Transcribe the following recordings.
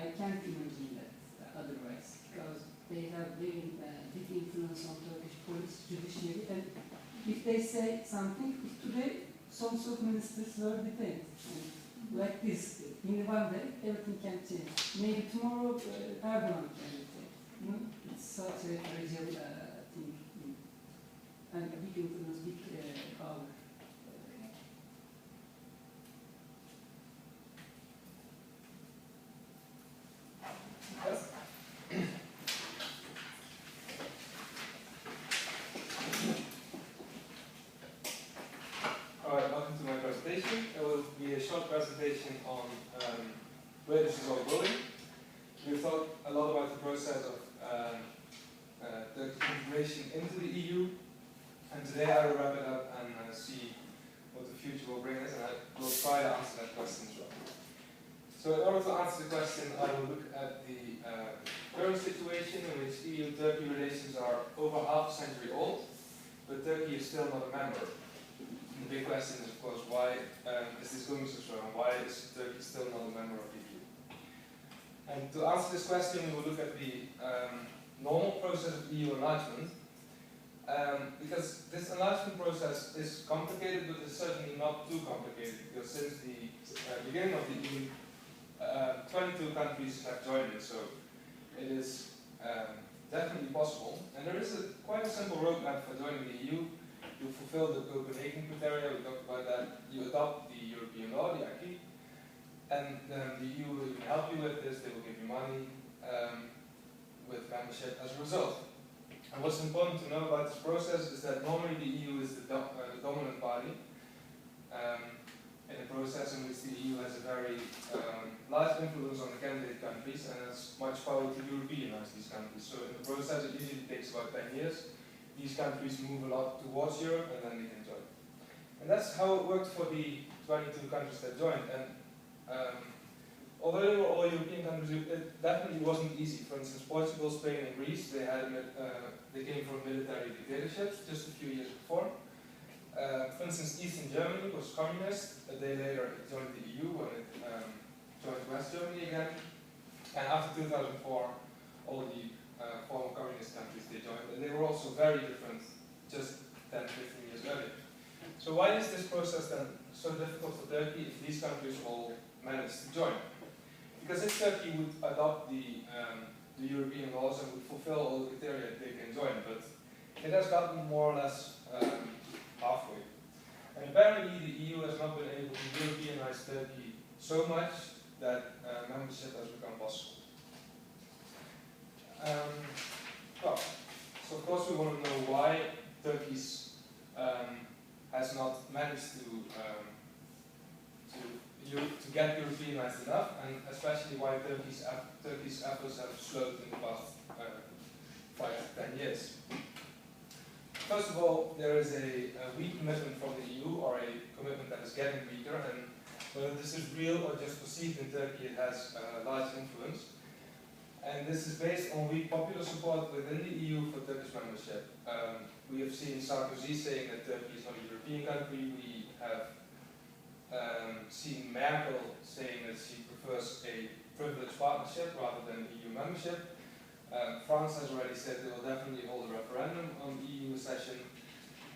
I can't imagine that otherwise, because they have very big influence on Turkish police, judiciary, and if they say something, if today some sort of ministers were detained, and like this, in one day, everything can change. Maybe tomorrow Erdogan can be detained. You know, it's such a fragile thing, and big influence, big power. Yes. Alright, welcome to my presentation. It will be a short presentation on where this is all going. We've thought a lot about the process of the integration into the EU, and today I will wrap it up and see what the future will bring us, and I will try to answer that question as well. So in order to answer the question, I will look at the current situation in which EU-Turkey relations are over half a century old, but Turkey is still not a member. And the big question is, of course, why is this going so slow, and why is Turkey still not a member of the EU? And to answer this question, we will look at the normal process of EU enlargement, because this enlargement process is complicated, but it's certainly not too complicated, because since the beginning of the EU, 22 countries have joined it, so it is definitely possible. And there is quite a simple roadmap for joining the EU. You fulfill the Copenhagen criteria, we talked about that. You adopt the European law, the acquis, and then the EU will help you with this. They will give you money with membership as a result. And what's important to know about this process is that normally the EU is the dominant party in a process in which the EU has a very large influence on the candidate countries and has much power to Europeanize these countries. So in the process it usually takes about 10 years. These countries move a lot towards Europe and then they can join. And that's how it worked for the 22 countries that joined. And although they were all European countries, it definitely wasn't easy. For instance, Portugal, Spain and Greece, they came from military dictatorships just a few years before. For instance, Eastern Germany was communist. A day later it joined the EU when it joined West Germany again. And after 2004, all the former communist countries they joined, and they were also very different just 10, 15 years earlier. So why is this process then so difficult for Turkey if these countries all managed to join? Because if Turkey would adopt the European laws and would fulfill all the criteria, they can join, but it has gotten more or less halfway. And apparently the EU has not been able to Europeanize Turkey so much that membership has become possible. Well, so of course we want to know why Turkey has not managed to get Europeanized enough, and especially why Turkey's efforts have slowed in the past 5 to 10 years. First of all, there is a weak commitment from the EU, or a commitment that is getting weaker, and whether this is real or just perceived in Turkey, it has large influence. And this is based on weak popular support within the EU for Turkish membership. We have seen Sarkozy saying that Turkey is not a European country. We have seen Merkel saying that she prefers a privileged partnership rather than EU membership. France has already said they will definitely hold a referendum on EU accession.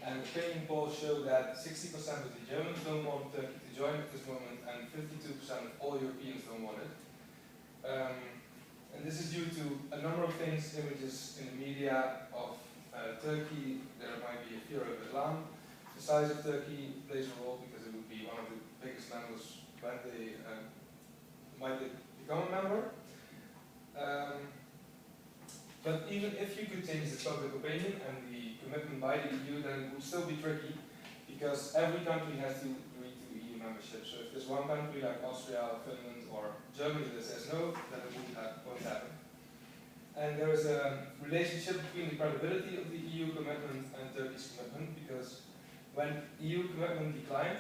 And opinion polls show that 60% of the Germans don't want Turkey to join at this moment, and 52% of all Europeans don't want it. And this is due to a number of things, images in the media of Turkey. There might be a fear of Islam. The size of Turkey plays a role because it would be one of the biggest members when they might become a member. But even if you could change the public opinion and the commitment by the EU, then it would still be tricky because every country has to agree to EU membership. So if there's one country like Austria, or Finland, or Germany that says no, then it won't happen. And there is a relationship between the credibility of the EU commitment and Turkey's commitment, because when EU commitment declined,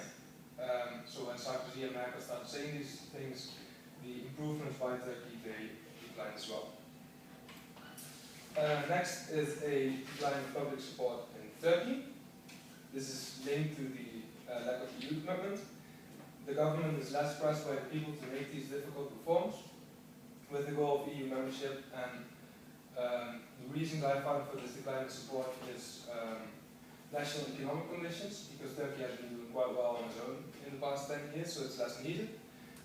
so when Sarkozy and Merkel started saying these things, the improvements by Turkey, they declined as well. Next is a decline of public support in Turkey. This is linked to the lack of EU commitment. The government is less pressed by the people to make these difficult reforms, with with the goal of EU membership, and the reasons I found for this decline in support is national economic conditions, because Turkey has been doing quite well on its own in the past 10 years, so it's less needed,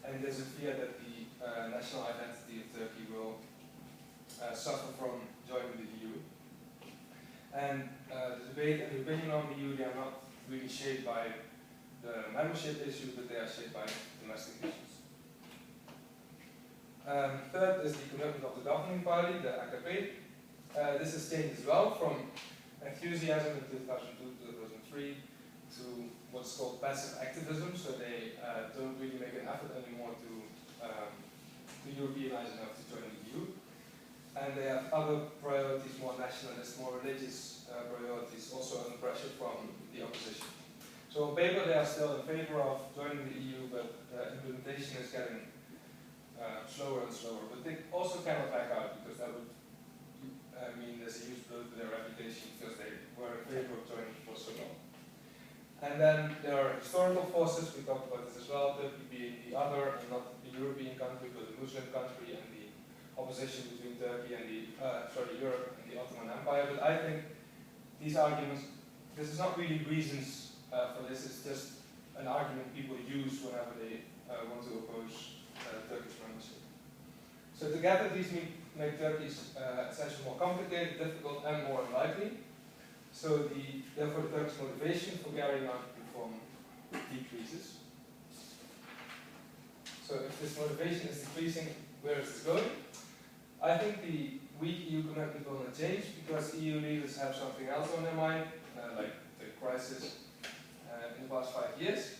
and there's a fear that the national identity of Turkey will suffer from joining the EU. And the debate and the opinion on the EU, they are not really shaped by the membership issue, but they are shaped by domestic issues. Third is the commitment of the governing party, the AKP. This has changed as well from enthusiasm in 2002-2003 to what's called passive activism, so they don't really make an effort anymore to Europeanize enough to join the EU. And they have other priorities, more nationalist, more religious priorities, also under pressure from the opposition. So on paper they are still in favor of joining the EU, but implementation is getting slower and slower. But they also cannot back out, because that would mean there's a huge blow to their reputation, because they were in favor of joining for so long. And then there are historical forces, we talked about this as well, Turkey being the other, and not the European country, but the Muslim country, and the opposition between Turkey and Europe and the Ottoman Empire. But I think these arguments, this is not really reasons for this, it's just an argument people use whenever they want to oppose Turkish membership. So together these make Turkey's accession more complicated, difficult, and more unlikely. So therefore the Turkish motivation for carrying out reform decreases. So if this motivation is decreasing, where is this going? I think the weak EU commitment will not change, because EU leaders have something else on their mind, like the crisis in the past 5 years.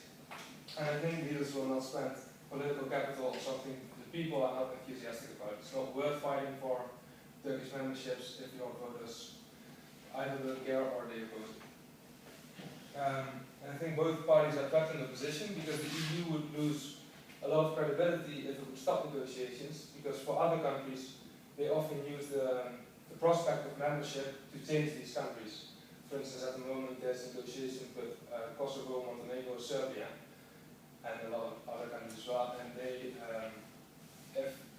And I think leaders will not spend political capital on something the people are not enthusiastic about. It's not worth fighting for Turkish memberships if your voters either don't care or they oppose it. And I think both parties are trapped in the position, because the EU would lose a lot of credibility if it would stop negotiations, because for other countries they often use the prospect of membership to change these countries. For instance, at the moment there's negotiations with Kosovo, Montenegro, Serbia, and a lot of other countries as well, and they,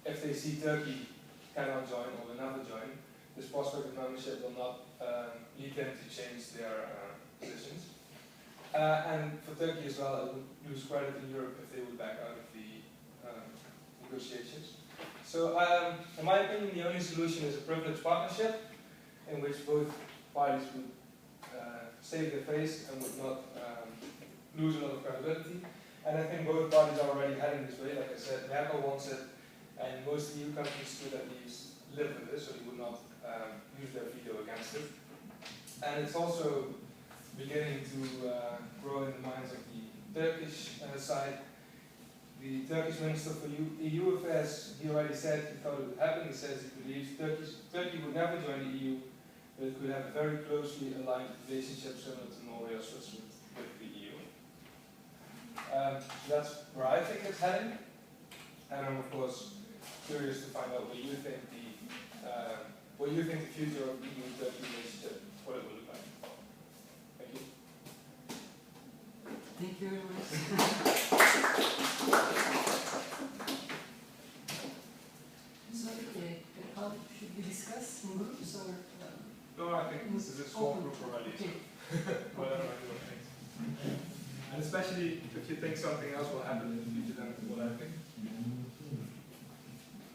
if they see Turkey cannot join or will never join, this prospect of membership will not lead them to change their positions. And for Turkey as well, it would lose credit in Europe if they would back out of the negotiations. So, in my opinion, the only solution is a privileged partnership, in which both parties would save their face and would not lose a lot of credibility. And I think both parties are already heading this way. Like I said, Merkel wants it, and most EU countries could at least live with this, so they would not use their veto against it. And it's also beginning to grow in the minds of the Turkish side. The Turkish Minister for EU Affairs, he already said he thought it would happen. He says he believes Turkey would never join the EU, but it could have a very closely aligned relationship similar to Norway or Switzerland with the EU. So that's where I think it's heading, and I'm of course curious to find out what you think the future of the EU-Turkey relationship, what it will look like. Thank you. Thank you very much. So, how should we discuss in groups or? No, I think this is a small group already. Okay. Whatever everyone thinks. And especially if you think something else will happen in the future than what I think.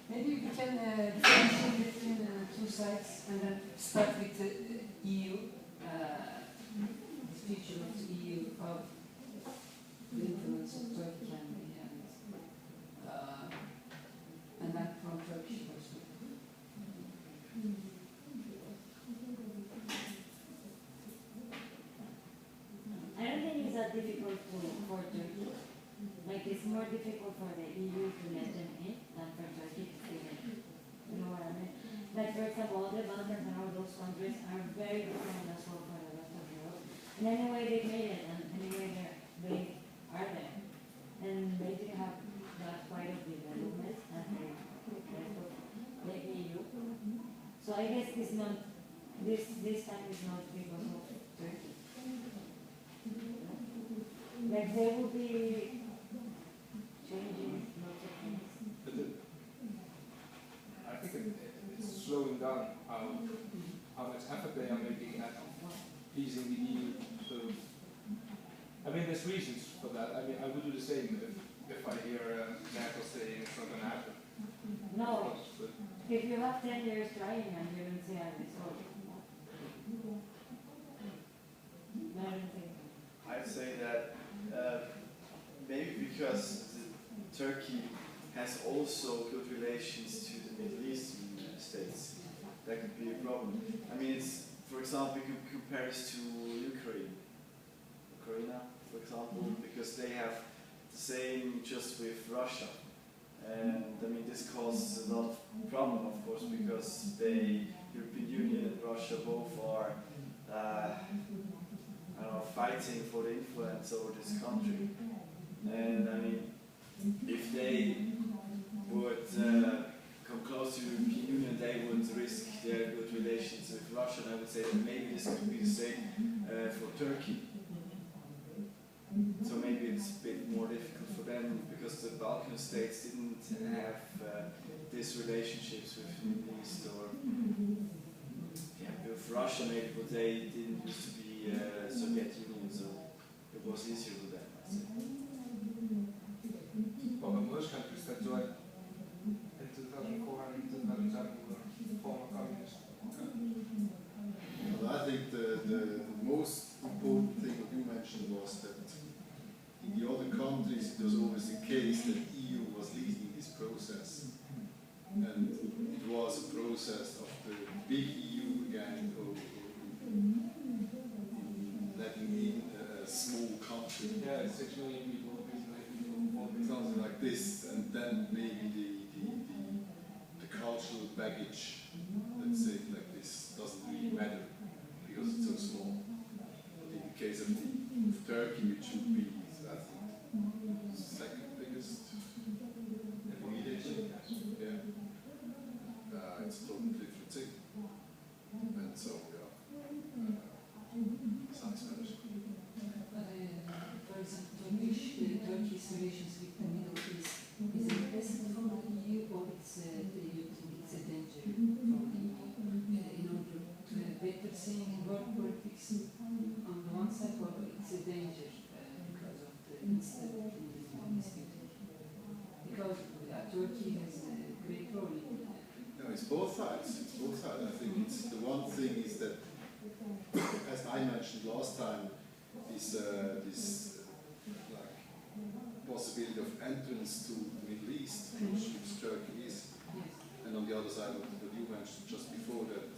Maybe we can differentiate between the two sides and then start with the EU, the future of the EU, how the influence of Turkey can be, and then from Turkish perspective. I don't think it's that difficult for Turkey. Like, it's more difficult for the EU to let them in than for Turkey to stay in. You know what I mean? Like, for example, all the Balkans and all those countries are very different as well from the rest of Europe. And anyway, they made it, and anyway, they are there. And they didn't have that quite of development as the rest of the EU. So I guess it's not, this time is not because of Turkey. Like, there will be changing lots of things. slowing down how much effort they are making at pleasing the EU. So, I mean, there's reasons for that. I mean, I would do the same if I hear Merkel saying it's not going to happen. No, if you have 10 years trying and you don't see a result. No, I don't think so. I'd say that maybe because Turkey has also good relations to the Middle Eastern states, that could be a problem. I mean, it's, for example, you could compare this to Ukraine, for example, because they have the same just with Russia. And I mean, this causes a lot of problem, of course, because the European Union and Russia both are I don't know, fighting for the influence over this country. And I mean, if they would come close to the European Union, they would risk their good relations with Russia. And I would say that maybe this could be the same for Turkey. So maybe it's a bit more difficult for them because the Balkan states didn't have these relationships with the Middle East or with Russia maybe, but they didn't used to be Soviet Union, so it was easier for them, I say. Well, most countries that joined in 2004 and 2007 were former communist. Well, I think the most important thing that you mentioned was that in the other countries it was always the case that the EU was leading this process. And it was a process of the big EU again letting in a small country. Yeah, 6 million people, Something like this, and then maybe the cultural baggage, let's say it like this, doesn't really matter because it's so small. But in the case of Turkey, which would be, I think, second biggest leadership, it's a totally different thing. And so, science matters. For example, Turkey's relations with the Middle East is it present from the EU or it's you think it's a danger from the EU in order to have better saying in world politics on the one side, or it's a danger because of the instability in this country? Because Turkey has a great role in that. No, it's both sides. It's both sides. I think it's the one thing is that, as I mentioned last time, is this possibility of entrance to the Middle East, which Turkey is, and on the other side, what you mentioned just before, that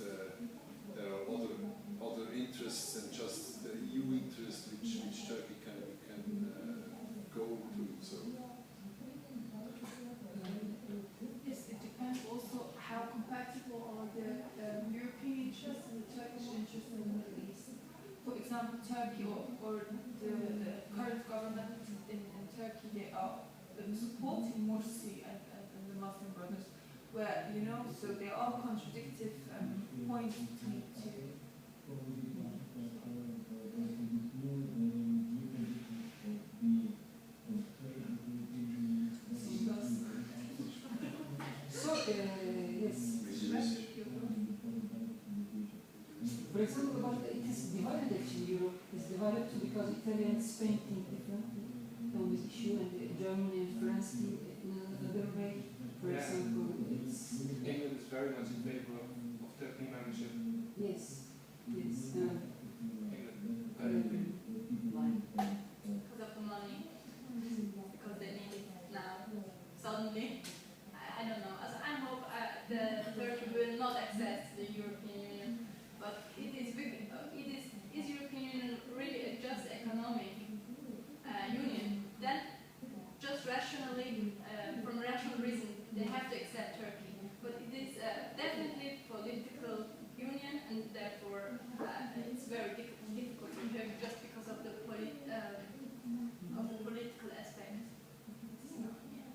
there are other interests and just the EU interest which Turkey can go to. So. Yes, it depends also how compatible are the European interests and the Turkish interests in the Middle East. For example, Turkey or the current government in Turkey, they are supporting Morsi and the Muslim Brothers, where, you know, so they are contradictory points to yes. For example, about it is divided actually. Europe is divided because Italy and Spain think differently on this issue, and Germany and France think in another way. For example, it's England is very much in favor of Turkey membership. yes. England. Because of the money, because they need it now, suddenly. I don't know. I hope the Turkey will not access the European Union, but is European Union really a just economic union? Then, just rationally, from rational reason, they have to accept Turkey. But it is definitely political union, and therefore it's very difficult for Turkey just because of the political aspect. It's my opinion.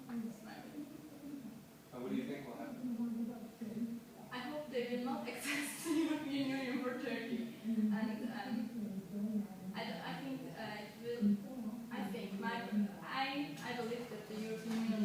And what do you think will happen? I hope they will not access the European Union for Turkey, and I think it will. I believe that the European Union